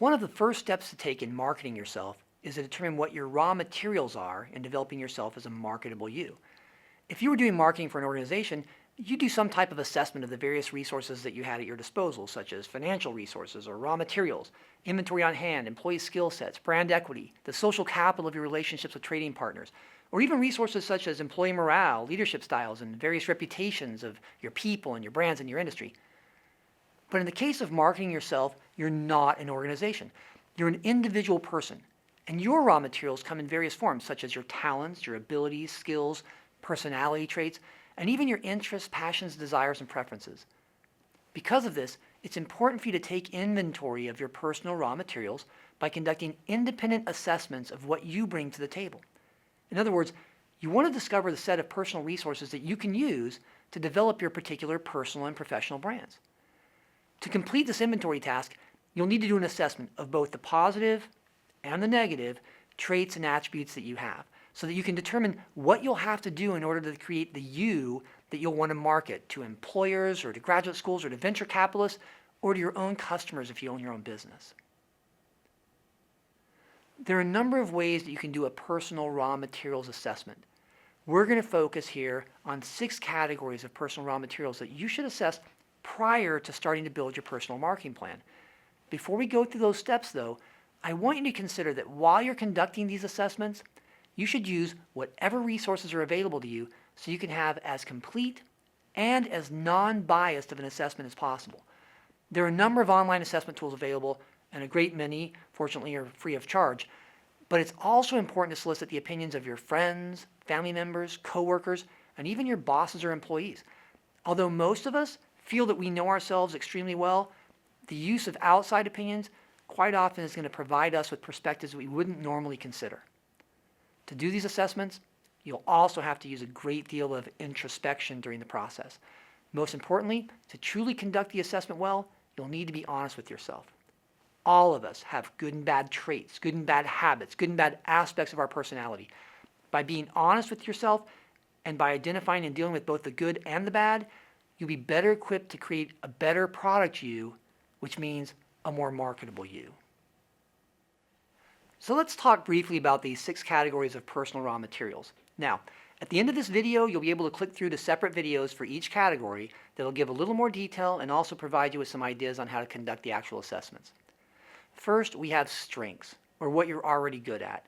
One of the first steps to take in marketing yourself is to determine what your raw materials are in developing yourself as a marketable you. If you were doing marketing for an organization, you do some type of assessment of the various resources that you had at your disposal, such as financial resources or raw materials, inventory on hand, employee skill sets, brand equity, the social capital of your relationships with trading partners, or even resources such as employee morale, leadership styles, and various reputations of your people and your brands and your industry. But in the case of marketing yourself, you're not an organization. You're an individual person, and your raw materials come in various forms, such as your talents, your abilities, skills, personality traits, and even your interests, passions, desires, and preferences. Because of this, it's important for you to take inventory of your personal raw materials by conducting independent assessments of what you bring to the table. In other words, you want to discover the set of personal resources that you can use to develop your particular personal and professional brands. To complete this inventory task, you'll need to do an assessment of both the positive and the negative traits and attributes that you have, so that you can determine what you'll have to do in order to create the you that you'll want to market to employers or to graduate schools or to venture capitalists or to your own customers if you own your own business. There are a number of ways that you can do a personal raw materials assessment. We're going to focus here on 6 categories of personal raw materials that you should assess prior to starting to build your personal marketing plan. Before we go through those steps, though, I want you to consider that while you're conducting these assessments, you should use whatever resources are available to you so you can have as complete and as non-biased of an assessment as possible. There are a number of online assessment tools available, and a great many, fortunately, are free of charge. But it's also important to solicit the opinions of your friends, family members, coworkers, and even your bosses or employees. Although most of us feel that we know ourselves extremely well, the use of outside opinions quite often is going to provide us with perspectives we wouldn't normally consider. To do these assessments, you'll also have to use a great deal of introspection during the process. Most importantly, to truly conduct the assessment well, you'll need to be honest with yourself. All of us have good and bad traits, good and bad habits, good and bad aspects of our personality. By being honest with yourself and by identifying and dealing with both the good and the bad, you'll be better equipped to create a better product you, which means a more marketable you. So let's talk briefly about these 6 categories of personal raw materials. Now, at the end of this video, you'll be able to click through the separate videos for each category that'll give a little more detail and also provide you with some ideas on how to conduct the actual assessments. First, we have strengths, or what you're already good at.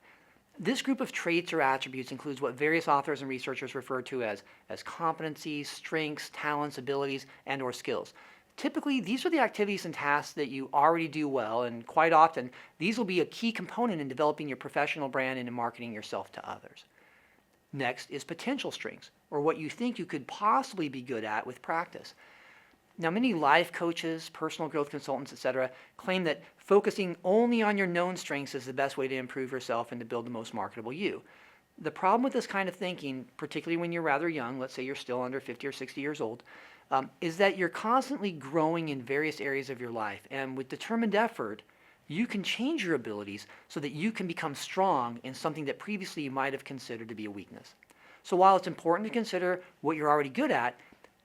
This group of traits or attributes includes what various authors and researchers refer to as competencies, strengths, talents, abilities, and or skills. Typically, these are the activities and tasks that you already do well, and quite often, these will be a key component in developing your professional brand and in marketing yourself to others. Next is potential strengths, or what you think you could possibly be good at with practice. Now, many life coaches, personal growth consultants, etc., claim that focusing only on your known strengths is the best way to improve yourself and to build the most marketable you. The problem with this kind of thinking, particularly when you're rather young, let's say you're still under 50 or 60 years old, is that you're constantly growing in various areas of your life. And with determined effort, you can change your abilities so that you can become strong in something that previously you might have considered to be a weakness. So while it's important to consider what you're already good at,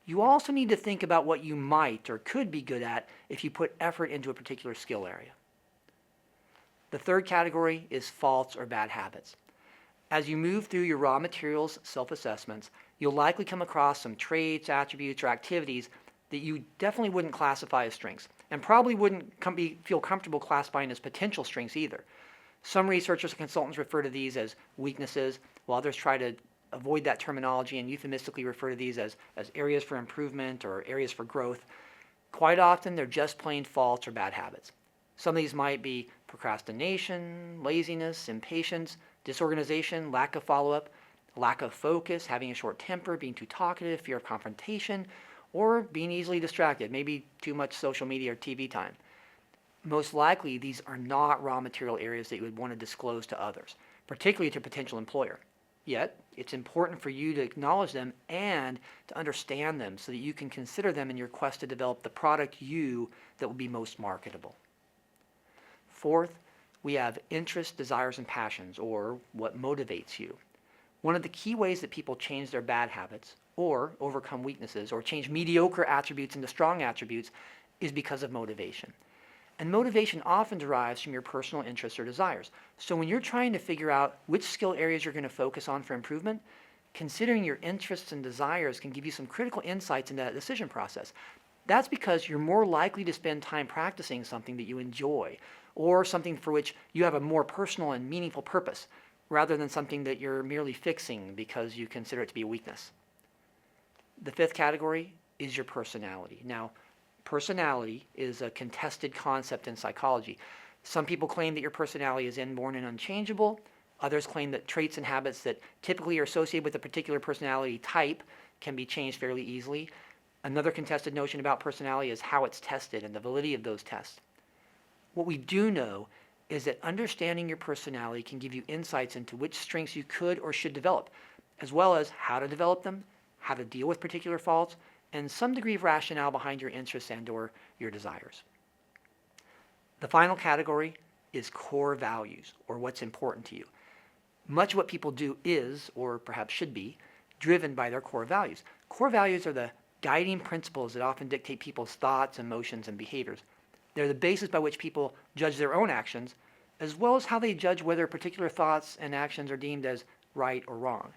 you also need to think about what you might or could be good at if you put effort into a particular skill area. The third category is faults or bad habits. As you move through your raw materials self-assessments, you'll likely come across some traits, attributes, or activities that you definitely wouldn't classify as strengths, and probably wouldn't feel comfortable classifying as potential strengths either. Some researchers and consultants refer to these as weaknesses, while others try to avoid that terminology and euphemistically refer to these as areas for improvement or areas for growth. Quite often, they're just plain faults or bad habits. Some of these might be procrastination, laziness, impatience, disorganization, lack of follow-up, lack of focus, having a short temper, being too talkative, fear of confrontation, or being easily distracted, maybe too much social media or TV time. Most likely, these are not raw material areas that you would want to disclose to others, particularly to a potential employer. Yet, it's important for you to acknowledge them and to understand them so that you can consider them in your quest to develop the product you that will be most marketable. Fourth, we have interests, desires, and passions, or what motivates you. One of the key ways that people change their bad habits, or overcome weaknesses, or change mediocre attributes into strong attributes is because of motivation. And motivation often derives from your personal interests or desires. So when you're trying to figure out which skill areas you're going to focus on for improvement, considering your interests and desires can give you some critical insights into that decision process. That's because you're more likely to spend time practicing something that you enjoy or something for which you have a more personal and meaningful purpose rather than something that you're merely fixing because you consider it to be a weakness. The fifth category is your personality. Now, personality is a contested concept in psychology. Some people claim that your personality is inborn and unchangeable. Others claim that traits and habits that typically are associated with a particular personality type can be changed fairly easily. Another contested notion about personality is how it's tested and the validity of those tests. What we do know is that understanding your personality can give you insights into which strengths you could or should develop, as well as how to develop them, how to deal with particular faults, and some degree of rationale behind your interests and/or your desires. The final category is core values, or what's important to you. Much of what people do is, or perhaps should be, driven by their core values. Core values are the guiding principles that often dictate people's thoughts, emotions, and behaviors. They're the basis by which people judge their own actions, as well as how they judge whether particular thoughts and actions are deemed as right or wrong.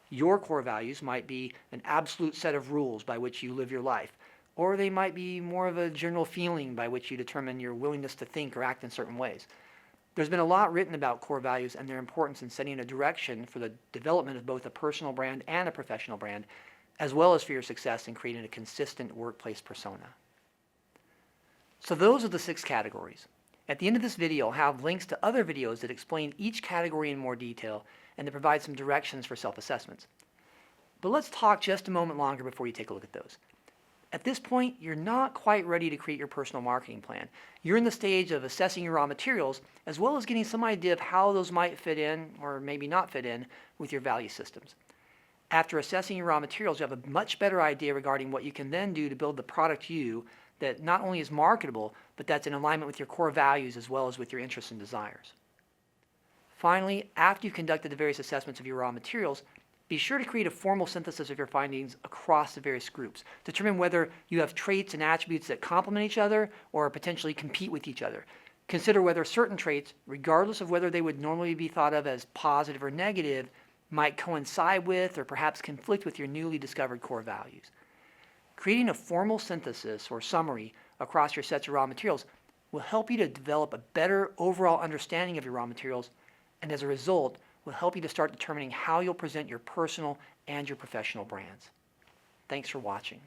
Your core values might be an absolute set of rules by which you live your life, or they might be more of a general feeling by which you determine your willingness to think or act in certain ways. There's been a lot written about core values and their importance in setting a direction for the development of both a personal brand and a professional brand, as well as for your success in creating a consistent workplace persona. So those are the 6 categories. At the end of this video, I'll have links to other videos that explain each category in more detail and that provide some directions for self-assessments. But let's talk just a moment longer before you take a look at those. At this point, you're not quite ready to create your personal marketing plan. You're in the stage of assessing your raw materials, as well as getting some idea of how those might fit in, or maybe not fit in, with your value systems. After assessing your raw materials, you have a much better idea regarding what you can then do to build the product you that not only is marketable, but that's in alignment with your core values as well as with your interests and desires. Finally, after you've conducted the various assessments of your raw materials, be sure to create a formal synthesis of your findings across the various groups. Determine whether you have traits and attributes that complement each other or potentially compete with each other. Consider whether certain traits, regardless of whether they would normally be thought of as positive or negative, might coincide with or perhaps conflict with your newly discovered core values. Creating a formal synthesis or summary across your sets of raw materials will help you to develop a better overall understanding of your raw materials, and as a result, will help you to start determining how you'll present your personal and your professional brands. Thanks for watching.